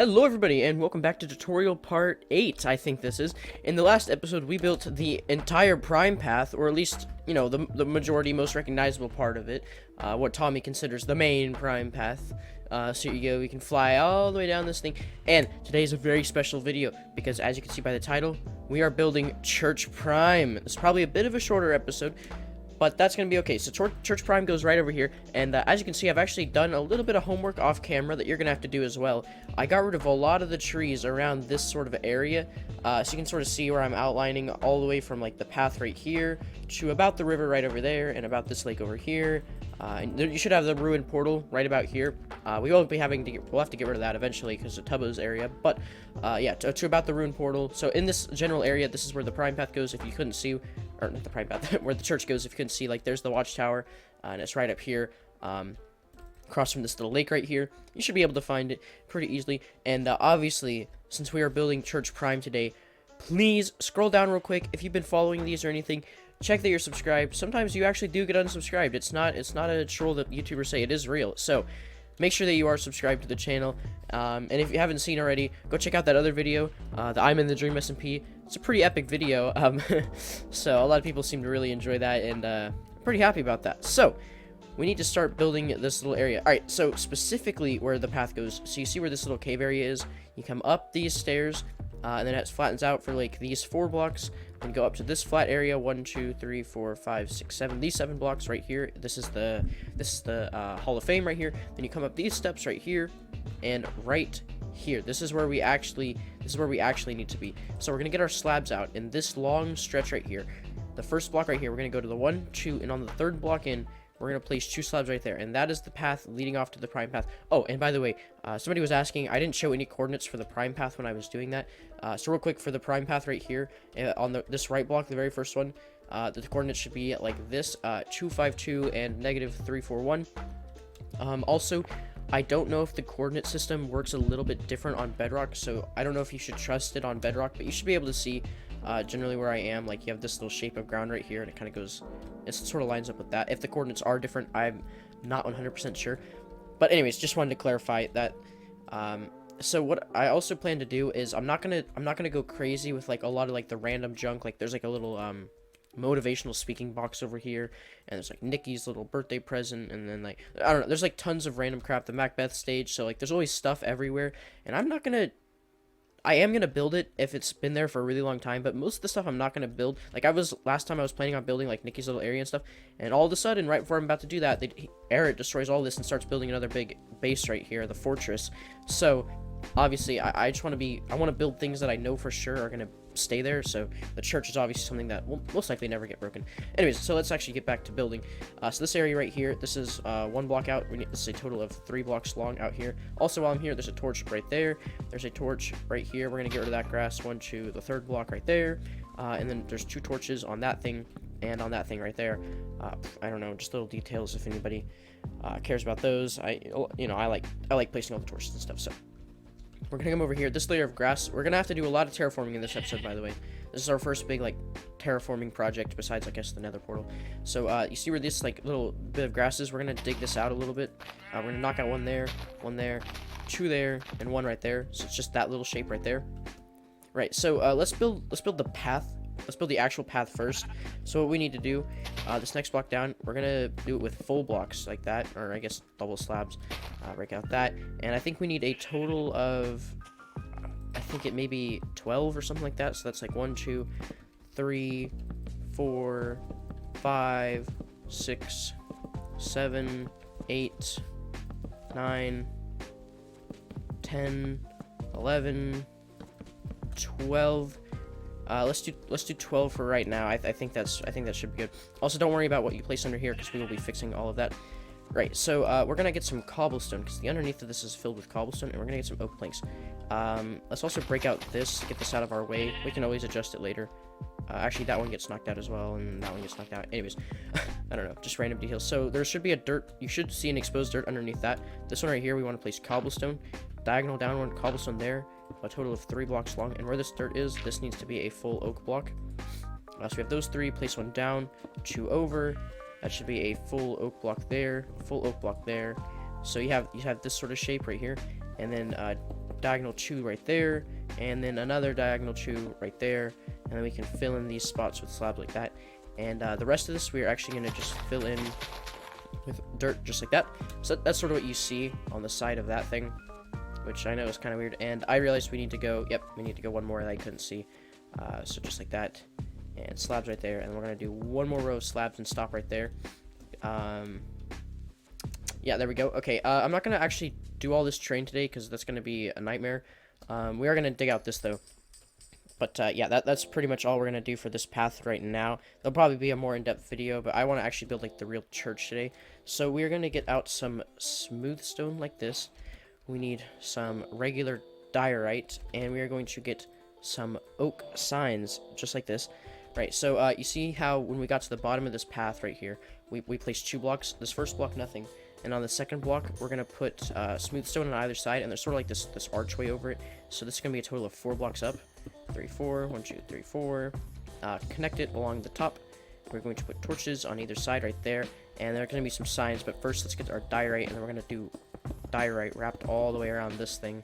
Hello everybody and welcome back to tutorial part 8, I think this is. In the last episode we built the entire prime path, or at least, you know, the majority, most recognizable part of it. What Tommy considers the main prime path. So here you go, we can fly all the way down this thing. And today's a very special video because, as you can see by the title, we are building Church Prime. It's probably a bit of a shorter episode, but that's going to be okay. So Church Prime goes right over here, and as you can see, I've actually done a little bit of homework off camera that you're going to have to do as well. I got rid of a lot of the trees around this sort of area, so you can sort of see where I'm outlining all the way from, like, the path right here to about the river right over there, and about this lake over here. And you should have the ruined portal right about here. We won't be having to we'll have to get rid of that eventually because of Tubbo's area, but yeah, to about the ruined portal. So in this general area, this is where the prime path goes. If you couldn't see, or not the prime path, where the church goes, if you couldn't see, like, there's the watchtower, and it's right up here, across from this little lake right here. You should be able to find it pretty easily. And obviously, since we are building Church Prime today, please scroll down real quick. If you've been following these or anything, check that you're subscribed. Sometimes you actually do get unsubscribed. It's not a troll that YouTubers say. It is real. So make sure that you are subscribed to the channel. And if you haven't seen already, go check out that other video, the I'm in the Dream SMP. It's a pretty epic video. So a lot of people seem to really enjoy that, and I'm pretty happy about that. So we need to start building this little area. All right, so specifically where the path goes, so you see where this little cave area is. You come up these stairs, and then it flattens out for, like, these 4 blocks, and go up to this flat area. 1, 2, 3, 4, 5, 6, 7. These 7 blocks right here. This is the Hall of Fame right here. Then you come up these steps right here, and right here. This is where we actually need to be. So we're gonna get our slabs out in this long stretch right here. The first block right here, we're gonna go to the 1, 2, and on the 3rd block in, we're going to place 2 slabs right there, and that is the path leading off to the prime path. Oh, and by the way, somebody was asking, I didn't show any coordinates for the prime path when I was doing that. So real quick, for the prime path right here, on this right block, the very first one, the coordinates should be like this, 252 and -341. Also, I don't know if the coordinate system works a little bit different on Bedrock, so I don't know if you should trust it on Bedrock, but you should be able to see generally where I am. Like, you have this little shape of ground right here, and it kind of goes, it sort of lines up with that. If the coordinates are different, I'm not 100% sure, but anyways, just wanted to clarify that. So what I also plan to do is I'm not gonna go crazy with, like, a lot of, like, the random junk. Like, there's, like, a little motivational speaking box over here, and there's, like, Nikki's little birthday present, and then, like, I don't know, there's, like, tons of random crap, the Macbeth stage. So, like, there's always stuff everywhere, and I am gonna build it if it's been there for a really long time, but most of the stuff I'm not gonna build. Like, last time I was planning on building, like, Nikki's little area and stuff, and all of a sudden, right before I'm about to do that, Eric destroys all this and starts building another big base right here, the fortress. So obviously, I just want to build things that I know for sure are gonna stay there. So the church is obviously something that will most likely never get broken. Anyways, so let's actually get back to building. So this area right here, this is 1 block out. This is a total of 3 blocks long out here. Also, while I'm here, there's a torch right there. There's a torch right here. We're gonna get rid of that grass. 1 to the 3rd block right there, and then there's 2 torches on that thing and on that thing right there. I don't know, just little details if anybody cares about those. I like placing all the torches and stuff. So we're gonna come over here. This layer of grass, we're gonna have to do a lot of terraforming in this episode, by the way. This is our first big, like, terraforming project besides, I guess, the nether portal. So you see where this, like, little bit of grass is? We're gonna dig this out a little bit. We're gonna knock out 1 there, 2 there, and 1 right there. So it's just that little shape right there. Right, so let's build the path. Let's build the actual path first. So what we need to do, this next block down, we're gonna do it with full blocks like that, or I guess double slabs. Break out that, and I think we need a total of, I think it may be 12 or something like that. So that's like 1, 2, 3, 4, 5, 6, 7, 8, 9, 10, 11, 12. Let's do 12 for right now. I think that should be good. Also, don't worry about what you place under here because we will be fixing all of that. Right, so we're gonna get some cobblestone because the underneath of this is filled with cobblestone, and we're gonna get some oak planks. Let's also break out this to get this out of our way. We can always adjust it later. Actually, that one gets knocked out as well, and that one gets knocked out. Anyways, I don't know, just random details. So there should be a dirt. You should see an exposed dirt underneath that. This one right here, we want to place cobblestone. Diagonal down 1, cobblestone there. A total of 3 blocks long. And where this dirt is, this needs to be a full oak block. So we have those 3. Place 1 down, 2 over. That should be a full oak block there. Full oak block there. So you have this sort of shape right here, and then diagonal chew right there, and then another diagonal chew right there, and then we can fill in these spots with slabs like that. And the rest of this, we're actually going to just fill in with dirt just like that. So that's sort of what you see on the side of that thing, which I know is kind of weird. And I realized we need to go, we need to go one more that I couldn't see. So just like that, and slabs right there, and we're going to do one more row of slabs and stop right there. Yeah, there we go. Okay, I'm not going to actually do all this terrain today because that's going to be a nightmare. We are going to dig out this, though. But, yeah, that's pretty much all we're going to do for this path right now. There'll probably be a more in-depth video, but I want to actually build, like, the real church today. So we're going to get out some smooth stone like this. We need some regular diorite, and we are going to get some oak signs, just like this. Right, so, you see how when we got to the bottom of this path right here, we placed 2 blocks. This first block, nothing. And on the second block, we're going to put smooth stone on either side, and there's sort of like this archway over it. So this is going to be a total of 4 blocks up. 3, 4, 1, 2, 3, 4. Connect it along the top. We're going to put torches on either side right there, and there are going to be some signs, but first let's get our diorite, and then we're going to do diorite wrapped all the way around this thing.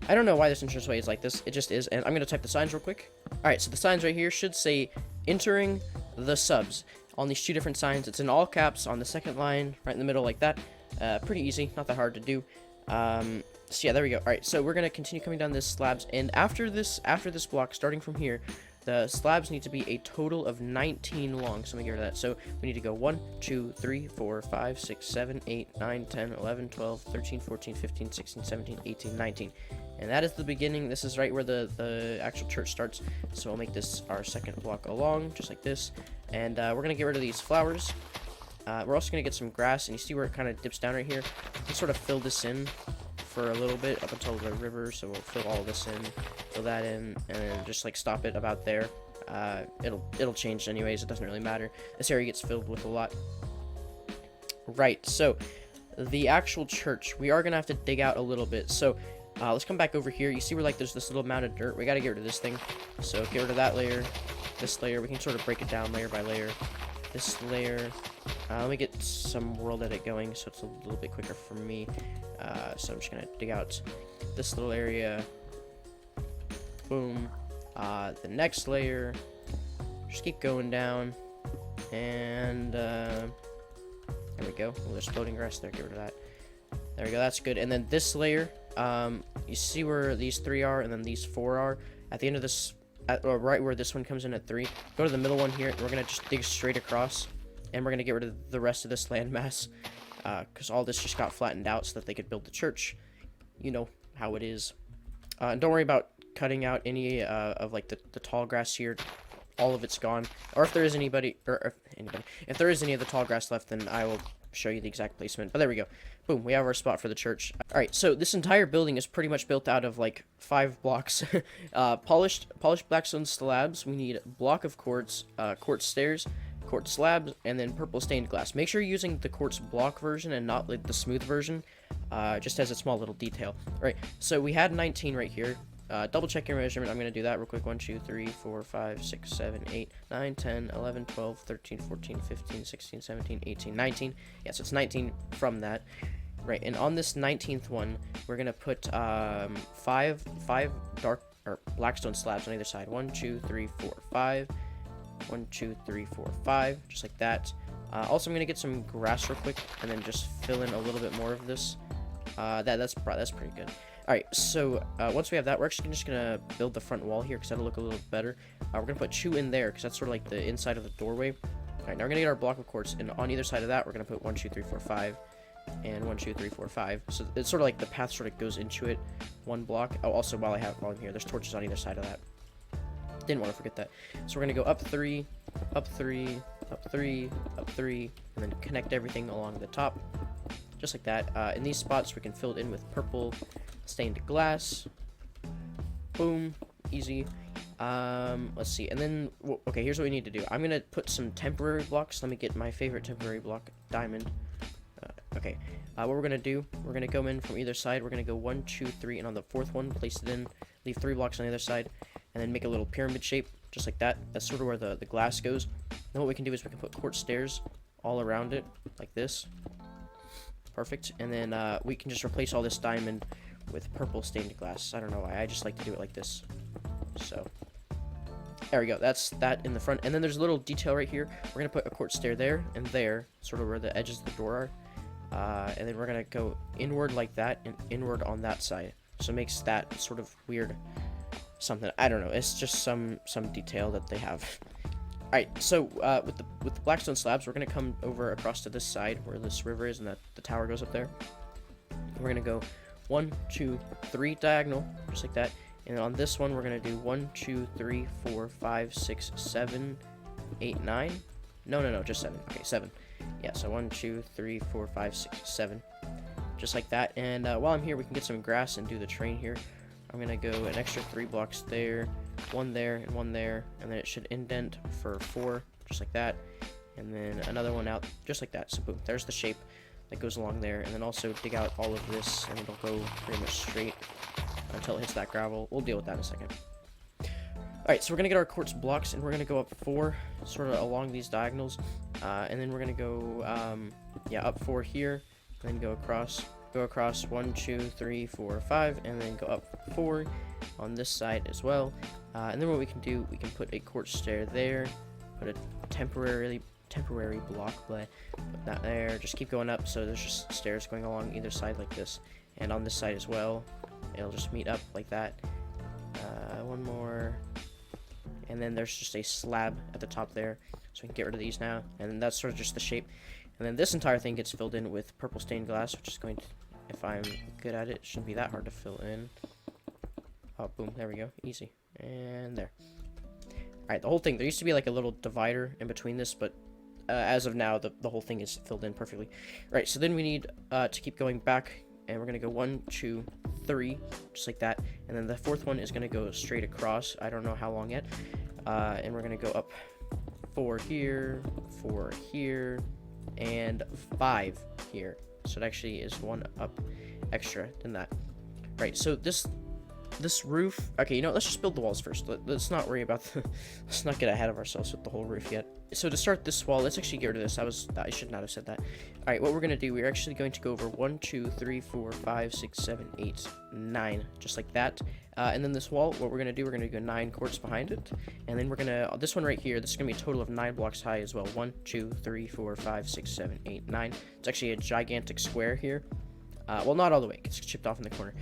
I don't know why this entrance way is like this, it just is, and I'm going to type the signs real quick. Alright, so the signs right here should say, entering the subs. On these 2 different signs, it's in all caps on the second line, right in the middle like that. Pretty easy, not that hard to do. So yeah, there we go. Alright, so we're going to continue coming down this slabs, and after this block, starting from here, the slabs need to be a total of 19 long, so let me get rid of that. So we need to go 1, 2, 3, 4, 5, 6, 7, 8, 9, 10, 11, 12, 13, 14, 15, 16, 17, 18, 19. And that is the beginning. This is right where the actual church starts. So we'll make this our second block along, just like this. And we're going to get rid of these flowers. We're also going to get some grass, and you see where it kind of dips down right here? Let's sort of fill this in for a little bit up until the river, so we'll fill all this in, fill that in, and then just like stop it about there. It'll change anyways, it doesn't really matter. This area gets filled with a lot. Right, so the actual church, we are gonna have to dig out a little bit. So let's come back over here. You see where like there's this little mound of dirt. We gotta get rid of this thing. So get rid of that layer, this layer. We can sort of break it down layer by layer. This layer. Let me get some world edit going so it's a little bit quicker for me. So I'm just gonna dig out this little area. Boom. The next layer. Just keep going down. And there we go. Oh, there's floating grass there. Get rid of that. There we go. That's good. And then this layer. You see where these 3 are, and then these 4 are. At the end of this, right where this one comes in at 3. Go to the middle one here. And we're gonna just dig straight across. And we're going to get rid of the rest of this landmass, because all this just got flattened out so that they could build the church. You know how it is. And don't worry about cutting out any of like the tall grass here. All of it's gone. Or if there is if there is any of the tall grass left, then I will show you the exact placement. But there we go. Boom, we have our spot for the church. Alright, so this entire building is pretty much built out of like 5 blocks. Polished blackstone slabs. We need a block of quartz, quartz stairs, quartz slabs, and then purple stained glass. Make sure you're using the quartz block version and not like the smooth version, just as a small little detail. Right, so we had 19 right here. Double check your measurement. I'm going to do that real quick. 1, 2, 3, 4, 5, 6, 7, 8, 9, 10, 11, 12, 13, 14, 15, 16, 17, 18, 19. Yeah, so it's 19 from that. Right, and on this 19th one, we're going to put 5 dark or blackstone slabs on either side. 1, 2, 3, 4, 5. 1, 2, 3, 4, 5, just like that. Also, I'm gonna get some grass real quick, and then just fill in a little bit more of this. That's pretty good. All right, so once we have that, we're actually just gonna build the front wall here because that'll look a little better. We're gonna put 2 in there because that's sort of like the inside of the doorway. All right, now we're gonna get our block of quartz, and on either side of that, we're gonna put 1, 2, 3, 4, 5, and 1, 2, 3, 4, 5. So it's sort of like the path sort of goes into it, 1 block. Oh, also while I'm here, there's torches on either side of that. Didn't want to forget that. So we're going to go up 3, up 3, up 3, up 3, and then connect everything along the top. Just like that. In these spots, we can fill it in with purple stained glass. Boom. Easy. Let's see. And then, okay, here's what we need to do. I'm going to put some temporary blocks. Let me get my favorite temporary block, diamond. Okay. What we're going to do, we're going to go in from either side. We're going to go 1, 2, 3, and on the 4th one, place it in. Leave 3 blocks on the other side. And then make a little pyramid shape, just like that. That's sort of where the glass goes. Then what we can do is we can put quartz stairs all around it, like this. Perfect. And then we can just replace all this diamond with purple stained glass. I don't know why, I just like to do it like this. So there we go, that's that in the front. And then there's a little detail right here. We're gonna put a quartz stair there and there, sort of where the edges of the door are. And then we're gonna go inward like that and inward on that side. So it makes that sort of weird something. I don't know, it's just some detail that they have. Alright, so with the blackstone slabs, we're gonna come over across to this side where this river is and that the tower goes up there. We're gonna go 1, 2, 3 diagonal, just like that. And on this one, we're gonna do 1, 2, 3, 4, 5, 6, 7, 8, 9. No, just 7. Okay, 7. Yeah, so 1, 2, 3, 4, 5, 6, 7. Just like that. And while I'm here, we can get some grass and do the train here. I'm gonna go an extra 3 blocks there, 1 there, and 1 there, and then it should indent for 4, just like that. And then another one out, just like that. So boom, there's the shape that goes along there. And then also dig out all of this, and it'll go pretty much straight until it hits that gravel. We'll deal with that in a second. Alright, so we're gonna get our quartz blocks, and we're gonna go up 4, sort of along these diagonals. And then we're gonna go, up 4 here, and then go across 1, 2, 3, 4, 5, and then go up 4 on this side as well. And then what we can do, we can put a quartz stair there, put a temporary block, but put that there. Just keep going up, so there's just stairs going along either side like this, and on this side as well. It'll just meet up like that. One more, and then there's just a slab at the top there, so we can get rid of these now. And that's sort of just the shape. And then this entire thing gets filled in with purple stained glass, which is going to, if I'm good at it, shouldn't be that hard to fill in. Oh, boom, there we go, easy. And there. Alright, the whole thing, there used to be like a little divider in between this, but as of now, the whole thing is filled in perfectly. Alright, so then we need to keep going back, and we're going to go 1, 2, 3, just like that. And then the 4th one is going to go straight across. I don't know how long yet. And we're going to go up 4 here, 4 here, and 5 here. So it actually is 1 up extra than that. Right, so this roof, okay, you know, let's just build the walls first. Let's not worry about let's not get ahead of ourselves with the whole roof yet. So to start this wall, let's actually get rid of this. I should not have said that. All right, what we're gonna do, we're actually going to go over 1, 2, 3, 4, 5, 6, 7, 8, 9, just like that. And then this wall, what we're gonna do, we're gonna go 9 quartz behind it, and then we're gonna, this one right here, this is gonna be a total of 9 blocks high as well. 1, 2, 3, 4, 5, 6, 7, 8, 9. It's actually a gigantic square here. Well, not all the way, it's chipped off in the corner.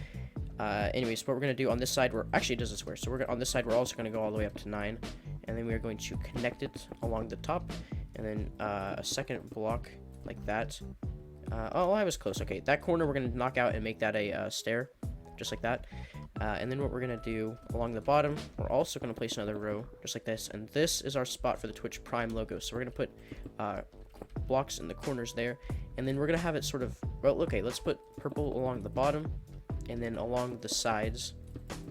Anyways, what we're going to do on this side, actually it does a square, so on this side we're also going to go all the way up to 9, and then we are going to connect it along the top, and then a second block like that. Oh, I was close. Okay, that corner we're going to knock out and make that a stair, just like that. And then what we're going to do along the bottom, we're also going to place another row, just like this, and this is our spot for the Twitch Prime logo. So we're going to put blocks in the corners there, and then we're going to have it sort of, well, okay, let's put purple along the bottom, and then along the sides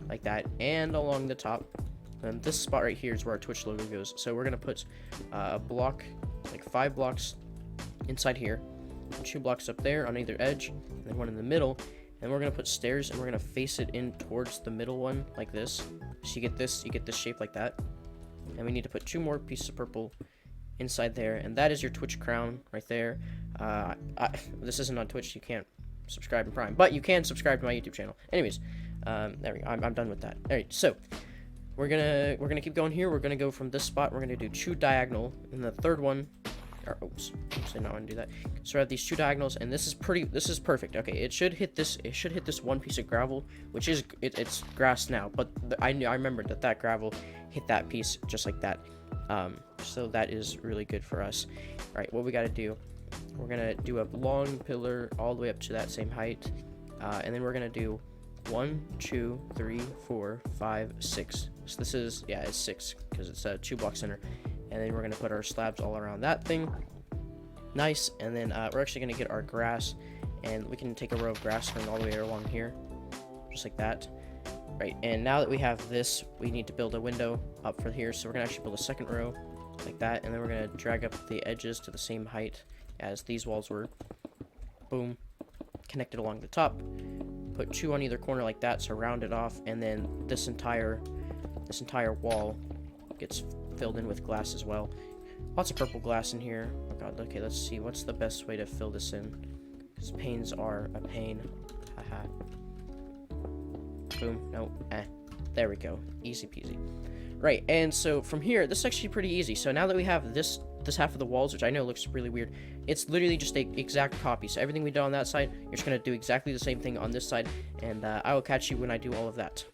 like that, and along the top. And this spot right here is where our Twitch logo goes. So we're gonna put a block, like 5 blocks inside here, 2 blocks up there on either edge, and then 1 in the middle. And we're gonna put stairs, and we're gonna face it in towards the middle one like this. So you get this shape like that. And we need to put 2 more pieces of purple inside there, and that is your Twitch crown right there. This isn't on Twitch, you can't subscribe and Prime, but you can subscribe to my YouTube channel. Anyways, there we go. I'm done with that. All right, so we're gonna keep going here. We're gonna go from this spot. We're gonna do 2 diagonal, and the third one, or oops, I did not want to do that. So we have these 2 diagonals, and this is perfect. Okay, it should hit this. It should hit this 1 piece of gravel, which is it's grass now, but I remembered that gravel hit that piece just like that. So that is really good for us. All right, what we got to do. We're gonna do a long pillar all the way up to that same height, and then we're gonna do 1, 2, 3, 4, 5, 6. So this is, yeah, it's 6 because it's 2 blocks center. And then we're gonna put our slabs all around that thing. Nice. And then we're actually gonna get our grass, and we can take a row of grass going all the way along here, just like that. Right. And now that we have this, we need to build a window up for here. So we're gonna actually build a second row like that, and then we're gonna drag up the edges to the same height as these walls were. Boom. Connect it along the top. Put 2 on either corner like that, so round it off, and then this entire wall gets filled in with glass as well. Lots of purple glass in here. Oh god, okay, let's see what's the best way to fill this in, because panes are a pain. Haha. Boom. No. There we go. Easy peasy. Right, and so from here, this is actually pretty easy. So now that we have this half of the walls, which I know looks really weird, it's literally just a exact copy. So everything we did on that side, you're just going to do exactly the same thing on this side, and I will catch you when I do all of that.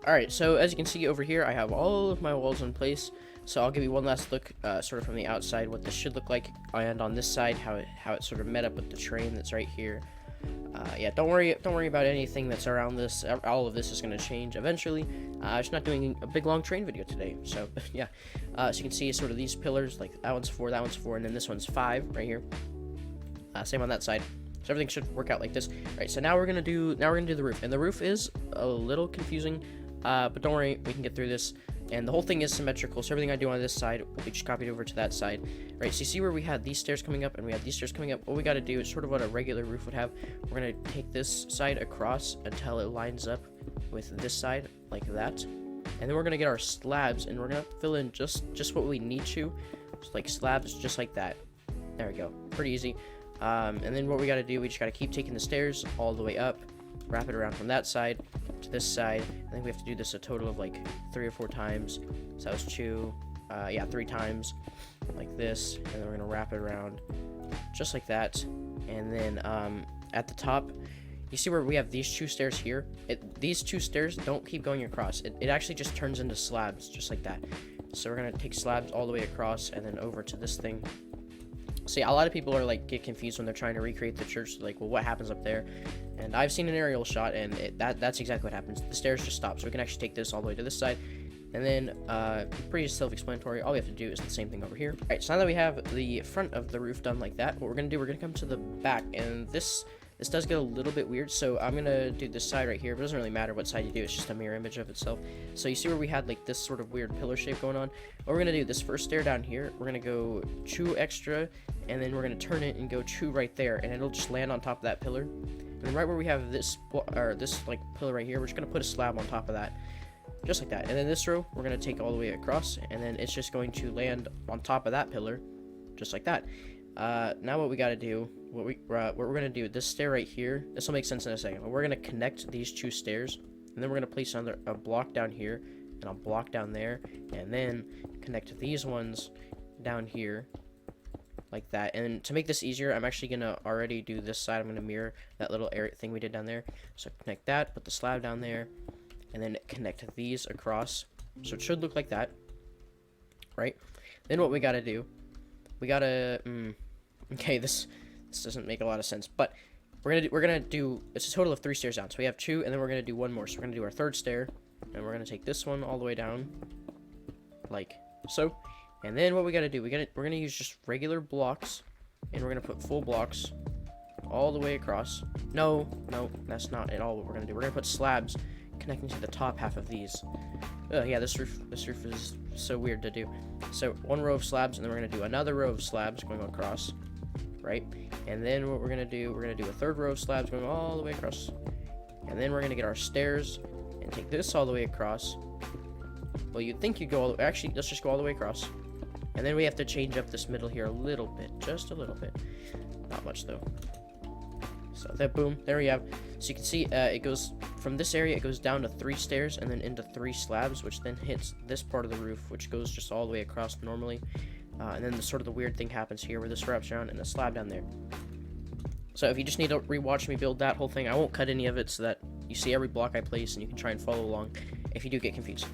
Alright, so as you can see over here, I have all of my walls in place. So I'll give you one last look, sort of from the outside, what this should look like, and on this side, how it sort of met up with the terrain that's right here. Yeah, don't worry about anything that's around this. All of this is going to change eventually. I'm just not doing a big long train video today. So yeah, so you can see sort of these pillars, like that one's 4, and then this one's 5 right here. Same on that side. So everything should work out like this. Right, so now we're gonna do the roof, and the roof is a little confusing, but don't worry, we can get through this. And the whole thing is symmetrical, so everything I do on this side will be just copied over to that side. Right, so you see where we had these stairs coming up and we have these stairs coming up? What we got to do is sort of what a regular roof would have. We're going to take this side across until it lines up with this side, like that. And then we're going to get our slabs, and we're going to fill in just what we need to. Just like slabs, just like that. There we go. Pretty easy. And then what we got to do, we just got to keep taking the stairs all the way up, wrap it around from that side to this side. I think we have to do this a total of like 3 or 4 times. So that was 2, yeah, 3 times, like this, and then we're gonna wrap it around just like that. And then at the top, you see where we have these 2 stairs here? These 2 stairs don't keep going across. It actually just turns into slabs, just like that. So we're gonna take slabs all the way across and then over to this thing. So yeah, a lot of people are like get confused when they're trying to recreate the church. They're like, well, what happens up there? And I've seen an aerial shot, and that's exactly what happens. The stairs just stop, so we can actually take this all the way to this side. And then, pretty self-explanatory. All we have to do is the same thing over here. All right, so now that we have the front of the roof done like that, what we're gonna do, we're gonna come to the back, and this does get a little bit weird. So I'm gonna do this side right here, but it doesn't really matter what side you do. It's just a mirror image of itself. So you see where we had like this sort of weird pillar shape going on? What we're gonna do, this first stair down here, we're gonna go 2 extra, and then we're gonna turn it and go 2 right there, and it'll just land on top of that pillar. And then right where we have this like pillar right here, we're just gonna put a slab on top of that, just like that. And then this row, we're gonna take all the way across, and then it's just going to land on top of that pillar, just like that. Now what we gotta do, what we're gonna do, this stair right here, this will make sense in a second, but we're gonna connect these 2 stairs, and then we're gonna place a block down here, and a block down there, and then connect these ones down here, like that. And to make this easier, I'm actually gonna already do this side. I'm gonna mirror that little area thing we did down there. So connect that, put the slab down there, and then connect these across. So it should look like that, right? Then what we gotta do, we gotta okay, this doesn't make a lot of sense, but we're gonna do it's a total of 3 stairs down. So we have 2, and then we're gonna do 1 more. So we're gonna do our 3rd stair, and we're gonna take this one all the way down, like so. And then what we gotta do, we're gonna use just regular blocks, and we're gonna put full blocks all the way across. No, that's not at all what we're gonna do. We're gonna put slabs connecting to the top half of these. Yeah, this roof is so weird to do. So 1 row of slabs, and then we're gonna do another row of slabs going across, right? And then what we're gonna do a 3rd row of slabs going all the way across. And then we're gonna get our stairs and take this all the way across. Well, you'd think you'd go all the way, actually, let's just go all the way across. And then we have to change up this middle here a little bit, just a little bit. Not much though. So that, boom, there we have. So you can see it goes from this area, it goes down to 3 stairs and then into 3 slabs, which then hits this part of the roof, which goes just all the way across normally. And then the weird thing happens here where this wraps around and the slab down there. So if you just need to rewatch me build that whole thing, I won't cut any of it so that you see every block I place and you can try and follow along if you do get confused.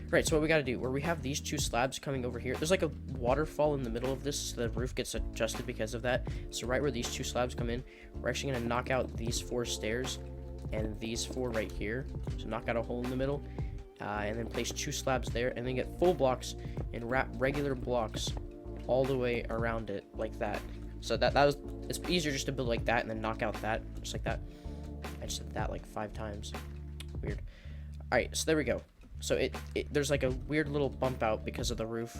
Right, so what we gotta do, where we have these 2 slabs coming over here, there's like a waterfall in the middle of this, so the roof gets adjusted because of that. So right where these 2 slabs come in, we're actually gonna knock out these 4 stairs and these 4 right here. So knock out a hole in the middle, and then place 2 slabs there, and then get full blocks and wrap regular blocks all the way around it like that. So it's easier just to build like that and then knock out that, just like that. I just did that like 5 times. Weird. All right, so there we go. So there's like a weird little bump out because of the roof.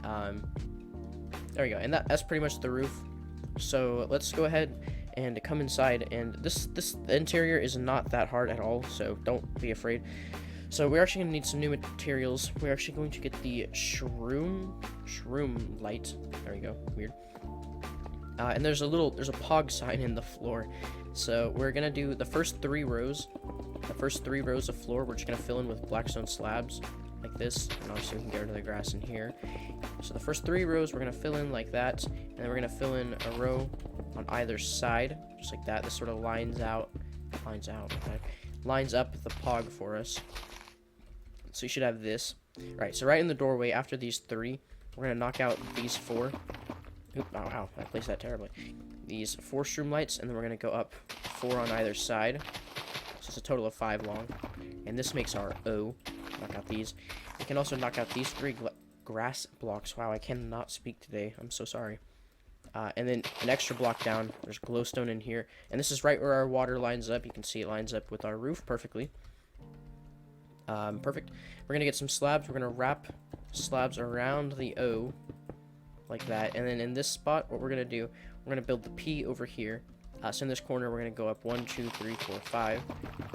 There we go, and that's pretty much the roof. So let's go ahead and come inside, and the interior is not that hard at all, so don't be afraid. So we're actually gonna need some new materials. We're actually going to get the shroom light. There we go. Weird. And there's a pog sign in the floor. So we're gonna do the first 3 rows. The first 3 rows of floor, we're just gonna fill in with blackstone slabs like this, and obviously we can get rid of the grass in here. So the first 3 rows we're gonna fill in like that, and then we're gonna fill in a row on either side, just like that. This sort of lines up the pog for us. So you should have this. Right, so right in the doorway after these 3, we're gonna knock out these 4. Oop, ow, I placed that terribly. These 4 streamlights, and then we're gonna go up 4 on either side. So it's a total of 5 long. And this makes our O. Knock out these. We can also knock out these 3 grass blocks. Wow, I cannot speak today. I'm so sorry. And then an extra block down. There's glowstone in here. And this is right where our water lines up. You can see it lines up with our roof perfectly. Perfect. We're gonna get some slabs. We're gonna wrap slabs around the O. Like that. And then in this spot, what we're gonna do, we're gonna build the P over here. So in this corner, we're gonna go up 1, 2, 3, 4, 5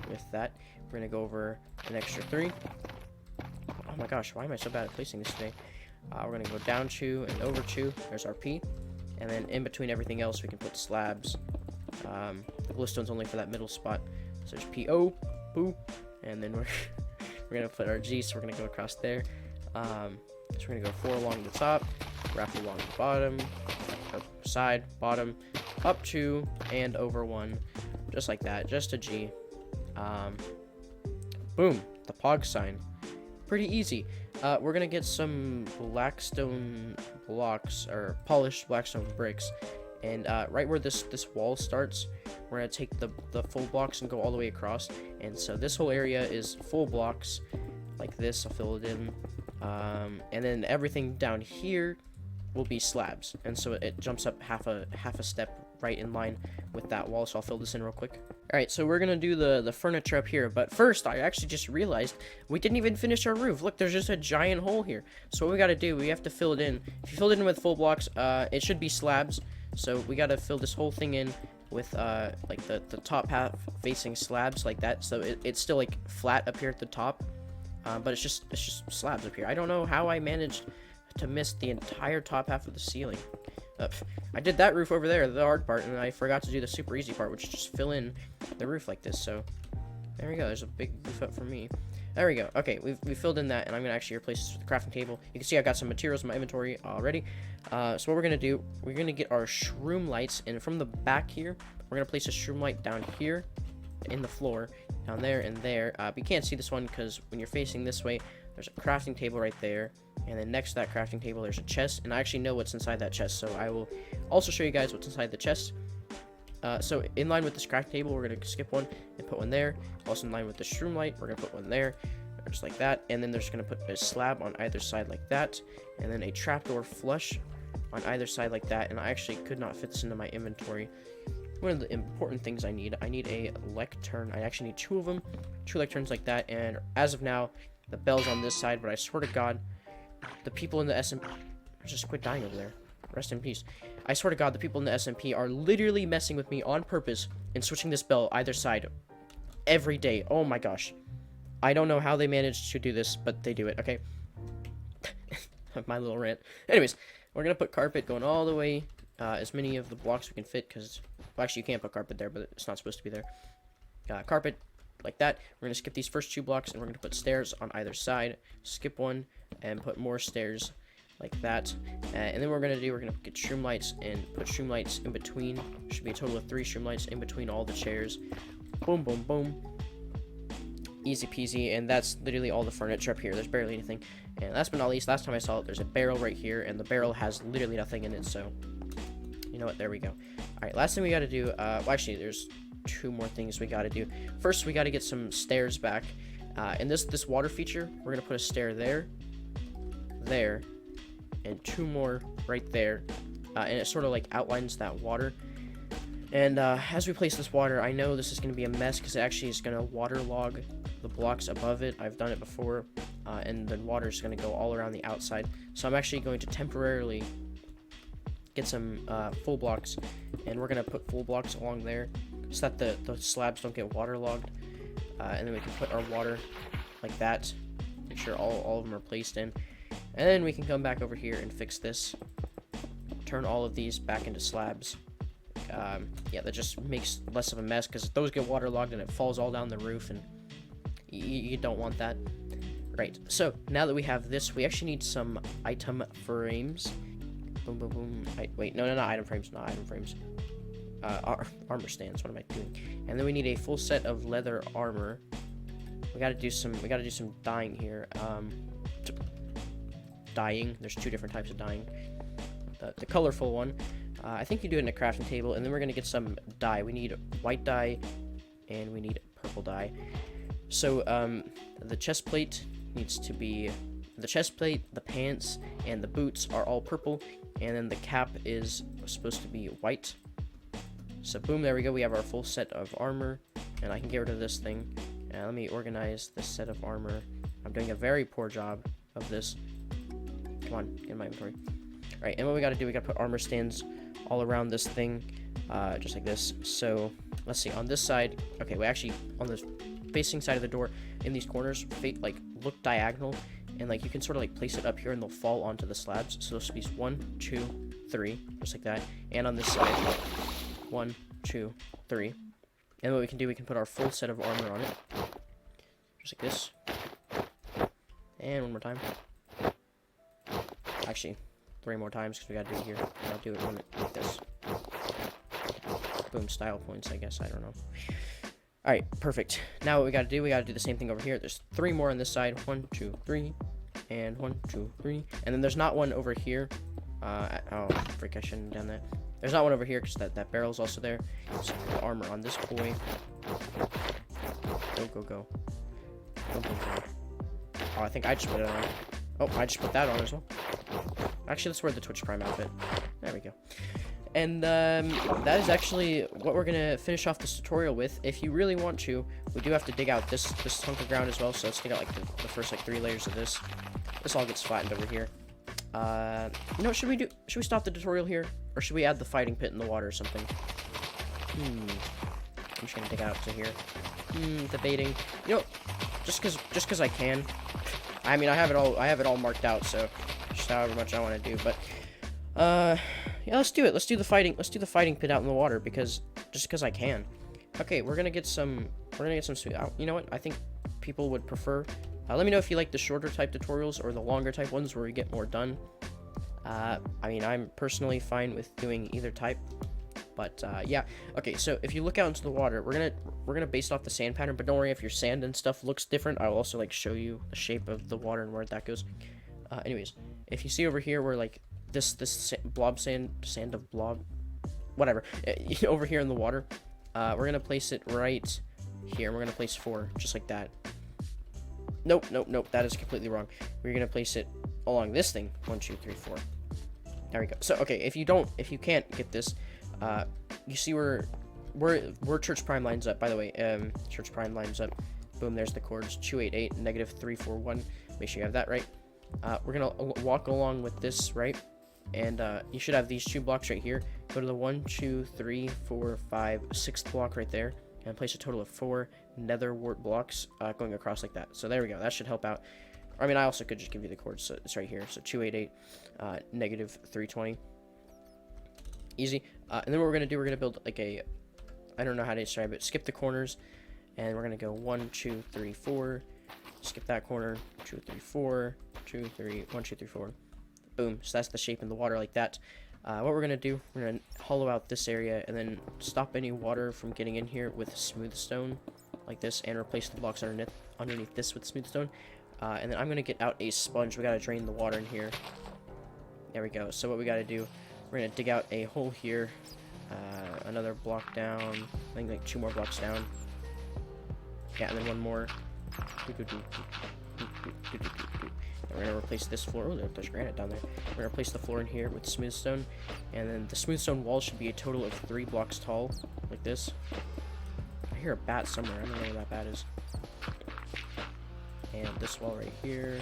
with that. We're gonna go over an extra 3. Oh my gosh, why am I so bad at placing this today? We're gonna go down 2 and over 2. There's our P. And then in between everything else, we can put slabs. The glowstone's only for that middle spot. So there's P-O, boo. And then we're gonna put our G, so we're gonna go across there. So we're gonna go 4 along the top, wrap along the bottom, side, bottom, up 2, and over 1. Just like that, just a G. Boom, the pog sign. Pretty easy. We're gonna get some blackstone blocks, or polished blackstone bricks, and right where this wall starts, we're gonna take the full blocks and go all the way across. And so this whole area is full blocks like this. I'll fill it in, and then everything down here will be slabs, and so it jumps up half a step right in line with that wall. So I'll fill this in real quick. Alright, so we're gonna do the furniture up here, but first I actually just realized we didn't even finish our roof. Look, there's just a giant hole here. So what we gotta do, we have to fill it in. If you fill it in with full blocks, it should be slabs. So we gotta fill this whole thing in with like the top half facing slabs like that. So it's still like flat up here at the top, but it's just slabs up here. I don't know how I managed to miss the entire top half of the ceiling. I did that roof over there, the hard part, and I forgot to do the super easy part, which is just fill in the roof like this. So there we go. There's a big roof up for me. There we go. Okay, we filled in that, and I'm gonna actually replace this with the crafting table. You can see I got some materials in my inventory already. So what we're gonna do, we're gonna get our shroom lights, and from the back here, we're gonna place a shroom light down here in the floor, down there and there. But you can't see this one because when you're facing this way, there's a crafting table right there. And then next to that crafting table, there's a chest. And I actually know what's inside that chest, so I will also show you guys what's inside the chest. So in line with this crafting table, we're going to skip one and put one there. Also in line with the shroom light, we're going to put one there, just like that. And then there's going to put a slab on either side like that. And then a trapdoor flush on either side like that. And I actually could not fit this into my inventory. One of the important things I need a lectern. I actually need 2 of them, 2 lecterns like that. And as of now, the bell's on this side, but I swear to God, the people in the SMP... Just quit dying over there. Rest in peace. I swear to God, the people in the SMP are literally messing with me on purpose and switching this bell either side every day. Oh my gosh. I don't know how they managed to do this, but they do it, okay? My little rant. Anyways, we're going to put carpet going all the way, as many of the blocks we can fit, because... Well, actually, you can't put carpet there, but it's not supposed to be there. Carpet, like that. We're going to skip these first 2 blocks, and we're going to put stairs on either side. Skip one, and put more stairs like that. And then what we're going to get shroom lights and put shroom lights in between. Should be a total of 3 shroom lights in between all the chairs. Boom, boom, boom. Easy peasy. And that's literally all the furniture up here. There's barely anything. And last but not least, last time I saw it, there's a barrel right here, and the barrel has literally nothing in it. So, you know what? There we go. Alright, last thing we got to do, well, actually, there's 2 more things we got to do. First, we got to get some stairs back. And this water feature, we're going to put a stair there, and 2 more right there. And it sort of like outlines that water. And as we place this water, I know this is going to be a mess because it actually is going to waterlog the blocks above it. I've done it before, and the water is going to go all around the outside. So I'm actually going to temporarily get some full blocks, and we're going to put full blocks along there so that the slabs don't get waterlogged. And then we can put our water like that. Make sure all of them are placed in. And then we can come back over here and fix this. turn all of these back into slabs. Yeah, that just makes less of a mess, because those get waterlogged and it falls all down the roof, and you don't want that. Right, so now that we have this, we actually need some item frames. Boom, boom, boom. Wait, no, not item frames, not item frames. Armor stands. What am I doing? And then we need a full set of leather armor. We gotta do some dyeing here. Dyeing. There's two different types of dyeing. The colorful one. I think you do it in a crafting table, and then we're gonna get some dye. We need white dye, and we need purple dye. So the chest plate needs to be the chest plate, the pants, and the boots are all purple, and then the cap is supposed to be white. So boom, there we go. We have our full set of armor, and I can get rid of this thing. And let me organize this set of armor. I'm doing a very poor job of this. Come on, get in my inventory. All right, and what we got to do, we got to put armor stands all around this thing, just like this. So let's see, on this side, okay, we actually, on the facing side of the door, in these corners, like look diagonal, and like you can sort of like place it up here and they'll fall onto the slabs. So those will be 1, 2, 3, just like that. And on this side, 1, 2, 3. And what we can do, we can put our full set of armor on it, just like this. And one more time. Actually, 3 more times, because we gotta do it here. I'll do it like this. Boom, style points, I guess. I don't know. Alright, perfect. Now what we gotta do, the same thing over here. There's 3 more on this side. 1, 2, 3. And 1, 2, 3. And then there's not one over here. Oh, freak, I shouldn't have done that. There's not one over here, because that barrel's also there. So the armor on this boy. Go, go, go. Go, go, go. Oh, I think I just put it on. Oh, I just put that on as well. Actually, let's wear the Twitch Prime outfit. There we go. And that is actually what we're gonna finish off this tutorial with. If you really want to, we do have to dig out this hunk of ground as well. So let's dig out like the first like 3 layers of this. This all gets flattened over here. You know, should we stop the tutorial here, or should we add the fighting pit in the water or something? I'm just gonna dig out to here. Debating. You know, just cause I can. I mean, I have it all marked out, so just however much I want to do. But yeah, let's do it. Let's do the fighting pit out in the water, because I can. Okay, we're gonna get some sweet. You know what? I think people would prefer. Let me know if you like the shorter type tutorials or the longer type ones where we get more done. I mean, I'm personally fine with doing either type. But yeah, okay. So if you look out into the water, we're gonna base it off the sand pattern. But don't worry if your sand and stuff looks different. I'll also like show you the shape of the water and where that goes. Anyways, if you see over here where like this blob sand of blob, whatever, over here in the water, we're gonna place it right here. We're gonna place 4 just like that. Nope. That is completely wrong. We're gonna place it along this thing. 1, 2, 3, 4. There we go. So okay, if you can't get this. You see where Church Prime lines up, by the way. Church Prime lines up. Boom, there's the chords. 288, -341. Make sure you have that right. We're gonna walk along with this, right? And you should have these 2 blocks right here. Go to the 1, 2, 3, 4, 5, 6th block right there, and place a total of 4 nether wart blocks going across like that. So there we go. That should help out. I mean, I also could just give you the chords. So it's right here. So 288, -320. Easy. And then what we're gonna do, we're gonna build like a, I don't know how to describe it. Skip the corners, and we're gonna go 1, 2, 3, 4. Skip that corner. 2, 3, 4. 2, 3. 1, 2, 3, 4. Boom. So that's the shape in the water like that. What we're gonna do, we're gonna hollow out this area and then stop any water from getting in here with smooth stone, like this, and replace the blocks underneath this with smooth stone. And then I'm gonna get out a sponge. We gotta drain the water in here. There we go. So what we gotta do, we're gonna dig out a hole here, another block down, I think like 2 more blocks down. Yeah, and then 1 more. And we're gonna replace this floor. Oh, there's granite down there. We're gonna replace the floor in here with smooth stone, and then the smooth stone wall should be a total of 3 blocks tall, like this. I hear a bat somewhere. I don't know where that bat is. And this wall right here.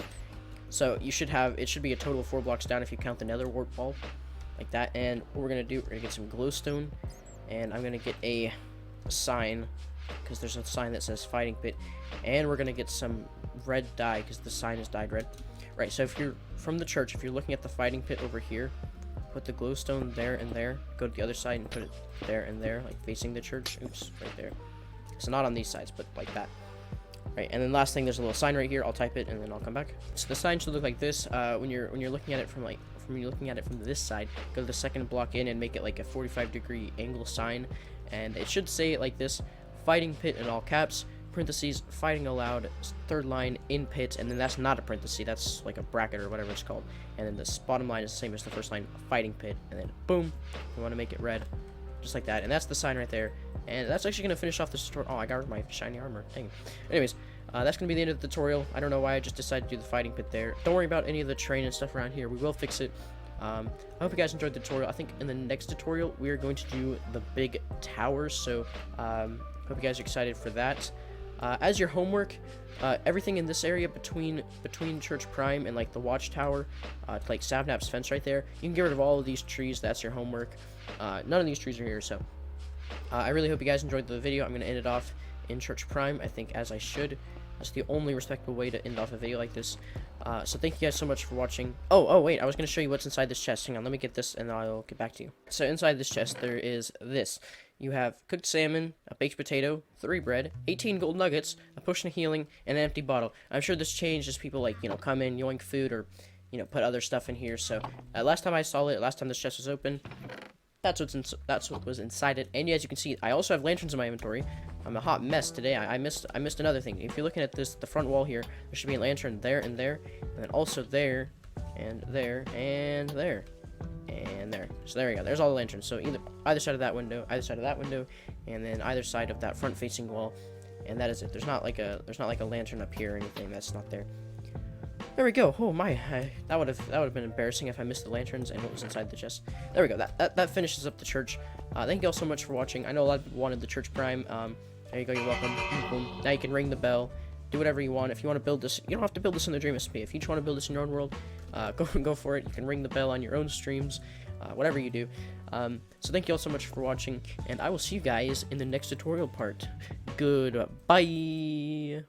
So you should have, it should be a total of 4 blocks down if you count the nether wart wall. Like that. And what we're gonna do, we're gonna get some glowstone, and I'm gonna get a sign, because there's a sign that says fighting pit, and we're gonna get some red dye because the sign is dyed red. Right, so if you're from the church, if you're looking at the fighting pit over here, put the glowstone there and there. Go to the other side and put it there and there, like facing the church. Oops, right there. So not on these sides, but like that. Right, and then last thing, there's a little sign right here. I'll type it and then I'll come back. So the sign should look like this. When you're looking at it from this side, go to the second block in and make it like a 45-degree angle sign, and it should say it like this: fighting pit in all caps, parentheses, fighting aloud, third line, in pit, and then that's not a parenthesis, that's like a bracket or whatever it's called. And then this bottom line is the same as the first line, fighting pit, and then boom, you want to make it red, just like that. And that's the sign right there. And that's actually going to finish off this tutorial. Oh, I got rid of my shiny armor. Dang. Anyways, that's going to be the end of the tutorial. I don't know why I just decided to do the fighting pit there. Don't worry about any of the terrain and stuff around here. We will fix it. I hope you guys enjoyed the tutorial. I think in the next tutorial, we are going to do the big towers. So, hope you guys are excited for that. As your homework, everything in this area between Church Prime and like the watchtower, like Savnap's fence right there, you can get rid of all of these trees. That's your homework. None of these trees are here, so I really hope you guys enjoyed the video. I'm going to end it off in Church Prime, I think, as I should. That's the only respectable way to end off a video like this. So thank you guys so much for watching. Oh, wait, I was going to show you what's inside this chest. Hang on, let me get this, and I'll get back to you. So inside this chest, there is this. You have cooked salmon, a baked potato, 3 bread, 18 gold nuggets, a potion of healing, and an empty bottle. I'm sure this changed as people, like, come in, yoink food, or, put other stuff in here. So, last time I saw it, last time this chest was open, that's what was inside it. And as you can see, I also have lanterns in my inventory. I'm a hot mess today. I missed another thing. If you're looking at this, the front wall here, there should be a lantern there, and then also there, and there, and there, and there. So there we go. There's all the lanterns. So either side of that window, and then either side of that front-facing wall, and that is it. There's not like a lantern up here or anything. That's not there. There we go. Oh my, that would have been embarrassing if I missed the lanterns and what was inside the chest. There we go. That finishes up the church. Thank you all so much for watching. I know a lot of people wanted the Church Prime. There you go. You're welcome. Boom. Now you can ring the bell. Do whatever you want. If you want to build this, you don't have to build this in the Dream SMP. If you just want to build this in your own world, go for it. You can ring the bell on your own streams, whatever you do. So thank you all so much for watching, and I will see you guys in the next tutorial part. Goodbye.